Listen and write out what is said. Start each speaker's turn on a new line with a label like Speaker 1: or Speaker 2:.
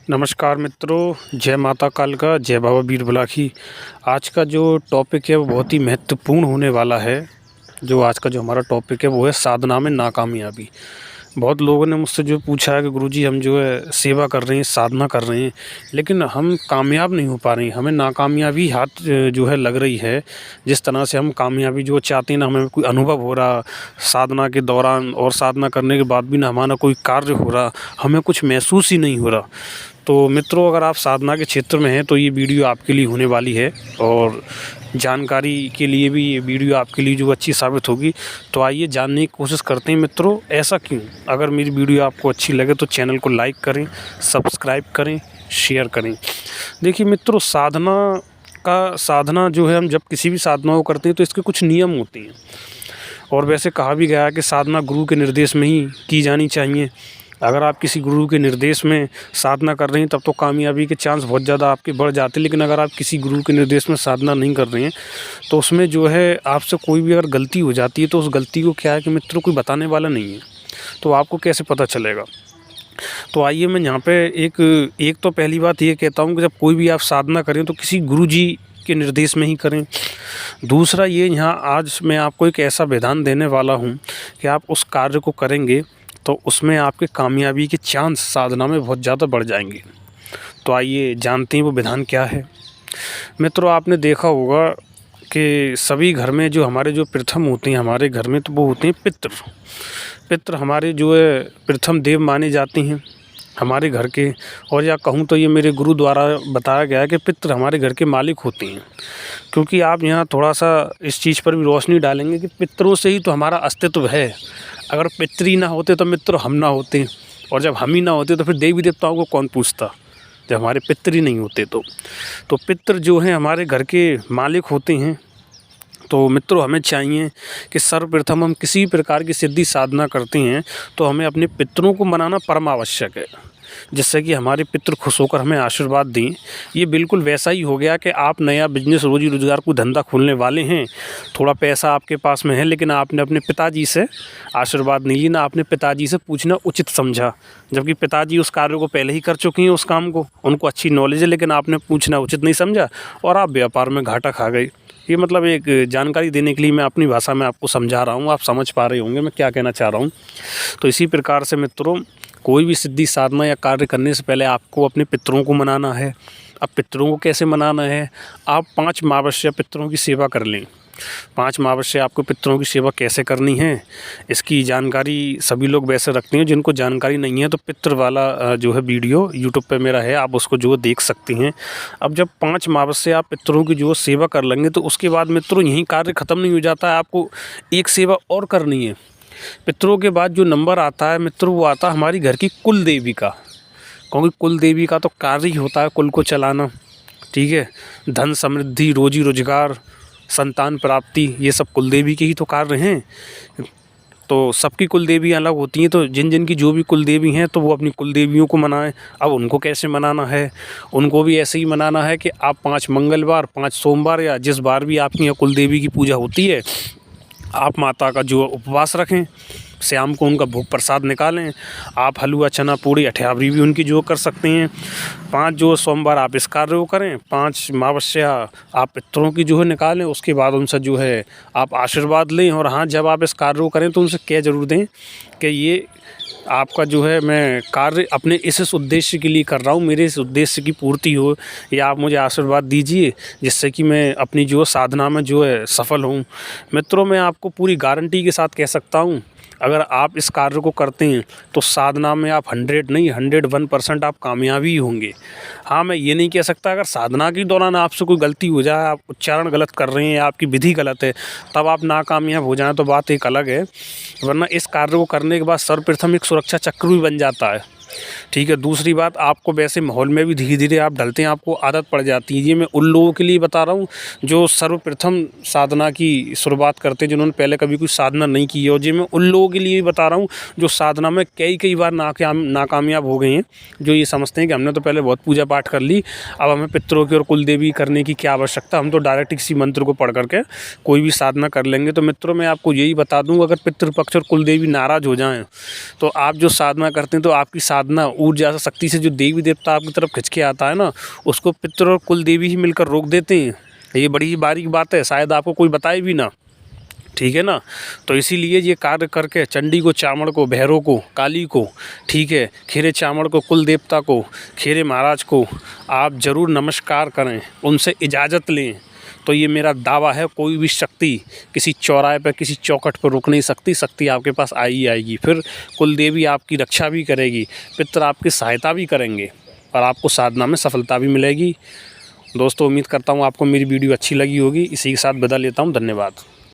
Speaker 1: नमस्कार मित्रों, जय माता कालका, जय बाबा वीर बुलाकी। आज का जो टॉपिक है वो बहुत ही महत्वपूर्ण होने वाला है। जो आज का जो हमारा टॉपिक है वो है साधना में नाकामयाबी। बहुत लोगों ने मुझसे जो पूछा है कि गुरुजी हम जो है सेवा कर रहे हैं, साधना कर रहे हैं, लेकिन हम कामयाब नहीं हो पा रहे हैं, हमें नाकामयाबी हाथ जो है लग रही है। जिस तरह से हम कामयाबी जो चाहते हैं ना, हमें कोई अनुभव हो रहा साधना के दौरान और साधना करने के बाद भी ना हमारा कोई कार्य हो रहा, हमें कुछ महसूस ही नहीं हो रहा। तो मित्रों, अगर आप साधना के क्षेत्र में हैं तो ये वीडियो आपके लिए होने वाली है और जानकारी के लिए भी ये वीडियो आपके लिए जो अच्छी साबित होगी। तो आइए जानने की कोशिश करते हैं मित्रों, ऐसा क्यों। अगर मेरी वीडियो आपको अच्छी लगे तो चैनल को लाइक करें, सब्सक्राइब करें, शेयर करें। देखिए मित्रों, साधना जो है, हम जब किसी भी साधना को करते हैं तो इसके कुछ नियम होते हैं। और वैसे कहा भी गया है कि साधना गुरु के निर्देश में ही की जानी चाहिए। अगर आप किसी गुरु के निर्देश में साधना कर रहे हैं तब तो कामयाबी के चांस बहुत ज़्यादा आपके बढ़ जाते हैं। लेकिन अगर आप किसी गुरु के निर्देश में साधना नहीं कर रहे हैं तो उसमें जो है आपसे कोई भी अगर गलती हो जाती है तो उस गलती को क्या है कि मित्रों कोई बताने वाला नहीं है, तो आपको कैसे पता चलेगा। तो आइए मैं यहाँ पे एक तो पहली बात ये कहता हूँ कि जब कोई भी आप साधना करें तो किसी गुरु जी के निर्देश में ही करें। दूसरा ये, यहाँ आज मैं आपको एक ऐसा विधान देने वाला हूँ कि आप उस कार्य को करेंगे तो उसमें आपके कामयाबी के चांस साधना में बहुत ज़्यादा बढ़ जाएंगे। तो आइए जानते हैं वो विधान क्या है। मित्रों, आपने देखा होगा कि सभी घर में जो हमारे जो प्रथम होते हैं हमारे घर में, तो वो होते हैं पितृ हमारे जो है प्रथम देव माने जाते हैं हमारे घर के। और या कहूँ तो ये मेरे गुरु द्वारा बताया गया है कि पितृ हमारे घर के मालिक होते हैं। क्योंकि आप यहाँ थोड़ा सा इस चीज़ पर भी रोशनी डालेंगे कि पितरों से ही तो हमारा अस्तित्व है। अगर पितृ ही ना होते तो मित्र हम ना होते, और जब हम ही ना होते तो फिर देवी देवताओं को कौन पूछता, जब हमारे पितृ ही नहीं होते तो पितृ जो हैं हमारे घर के मालिक होते हैं। तो मित्रों, हमें चाहिए कि सर्वप्रथम हम किसी प्रकार की सिद्धि साधना करते हैं तो हमें अपने पितरों को मनाना परम आवश्यक है, जिससे कि हमारे पितृ खुश होकर हमें आशीर्वाद दें। ये बिल्कुल वैसा ही हो गया कि आप नया बिजनेस, रोजी रोज़गार को धंधा खोलने वाले हैं, थोड़ा पैसा आपके पास में है, लेकिन आपने अपने पिताजी से आशीर्वाद नहीं लेना, आपने पिताजी से पूछना उचित समझा। जबकि पिताजी उस कार्य को पहले ही कर चुके हैं, उस काम को उनको अच्छी नॉलेज है, लेकिन आपने पूछना उचित नहीं समझा और आप व्यापार में घाटा खा गए। ये मतलब एक जानकारी देने के लिए मैं अपनी भाषा में आपको समझा रहा हूँ, आप समझ पा रहे होंगे मैं क्या कहना चाह रहा हूँ। तो इसी प्रकार से मित्रों, कोई भी सिद्धि साधना या कार्य करने से पहले आपको अपने पितरों को मनाना है। अब पितरों को कैसे मनाना है, आप 5 अमावस्या पितरों की सेवा कर लें। 5 अमावस्या आपको पितरों की सेवा कैसे करनी है, इसकी जानकारी सभी लोग वैसे रखते हैं। जिनको जानकारी नहीं है तो पितृ वाला जो है वीडियो यूट्यूब पे मेरा है, आप उसको जो देख सकते हैं। अब जब 5 अमावस्या आप पितरों की जो सेवा कर लेंगे तो उसके बाद मित्रों यहीं कार्य ख़त्म नहीं हो जाता है, आपको एक सेवा और करनी है। पितरों के बाद जो नंबर आता है मित्रों, वो आता है हमारी घर की कुल देवी का। क्योंकि कुल देवी का तो कार्य ही होता है कुल को चलाना, ठीक है। धन समृद्धि, रोजी रोजगार, संतान प्राप्ति, ये सब कुल देवी के ही तो कार्य हैं। तो सबकी कुल देवियाँ अलग होती हैं, तो जिन जिन की जो भी कुल देवी हैं तो वो अपनी कुल देवियों को मनाएं। अब उनको कैसे मनाना है, उनको भी ऐसे ही मनाना है कि आप 5 मंगलवार, 5 सोमवार या जिस बार भी आपकी यहाँ कुल देवी की पूजा होती है, आप माता का जो उपवास रखें, शाम को उनका भोग प्रसाद निकालें। आप हलवा, चना, पूड़ी, अठयावरी भी उनकी जो कर सकते हैं। 5 जो सोमवार आप इस कार्य को करें, 5 अमावस्या आप पितरों की जो है निकालें। उसके बाद उनसे जो है आप आशीर्वाद लें। और हाँ, जब आप इस कार्य को करें तो उनसे कह ज़रूर दें कि ये आपका जो है मैं कार्य अपने इस उद्देश्य के लिए कर रहा हूँ, मेरे इस उद्देश्य की पूर्ति हो, या आप मुझे आशीर्वाद दीजिए जिससे कि मैं अपनी जो साधना में जो है सफल हूँ। मित्रों, मैं आपको पूरी गारंटी के साथ कह सकता हूँ, अगर आप इस कार्य को करते हैं तो साधना में आप 100 नहीं 101% आप कामयाबी होंगे। हाँ, मैं ये नहीं कह सकता अगर साधना के दौरान आपसे कोई गलती हो जाए, आप उच्चारण गलत कर रहे हैं, आपकी विधि गलत है, तब आप नाकामयाब हो जाएं तो बात एक अलग है। वरना इस कार्य को करने के बाद सर्वप्रथम एक सुरक्षा चक्र भी बन जाता है, ठीक है। दूसरी बात, आपको वैसे माहौल में भी धीरे धीरे आप ढलते हैं, आपको आदत पड़ जाती है। ये मैं उन लोगों के लिए बता रहा हूँ जो सर्वप्रथम साधना की शुरुआत करते हैं, जिन्होंने पहले कभी कोई साधना नहीं की है। और ये मैं उन लोगों के लिए भी बता रहा हूँ जो साधना में कई बार नाकामयाब हो गए हैं, जो ये समझते हैं कि हमने तो पहले बहुत पूजा पाठ कर ली, अब हमें पितरों की और कुल देवी करने की क्या आवश्यकता, हम तो डायरेक्ट किसी मंत्र को पढ़ करके कोई भी साधना कर लेंगे। तो मित्रों, मैं आपको यही बता दूँ, अगर पितृपक्ष और कुल देवी नाराज़ हो जाएँ तो आप जो साधना करते हैं तो आपकी साधना साधना ऊर्जा शक्ति से जो देवी देवता आपकी तरफ खिंच के आता है ना, उसको पितृ और कुल देवी ही मिलकर रोक देते हैं। ये बड़ी ही बारीक बात है, शायद आपको कोई बताए भी ना, ठीक है ना। तो इसीलिए ये कार्य करके चंडी को, चामड़ को, भैरव को, काली को, ठीक है, खीरे चामड़ को, कुल देवता को, खीरे महाराज को आप ज़रूर नमस्कार करें, उनसे इजाज़त लें। तो ये मेरा दावा है, कोई भी शक्ति किसी चौराहे पर, किसी चौखट पर रुक नहीं सकती। शक्ति आपके पास आई ही आएगी। फिर कुल देवी आपकी रक्षा भी करेगी, पितर आपकी सहायता भी करेंगे और आपको साधना में सफलता भी मिलेगी। दोस्तों, उम्मीद करता हूँ आपको मेरी वीडियो अच्छी लगी होगी। इसी के साथ विदा लेता हूँ। धन्यवाद।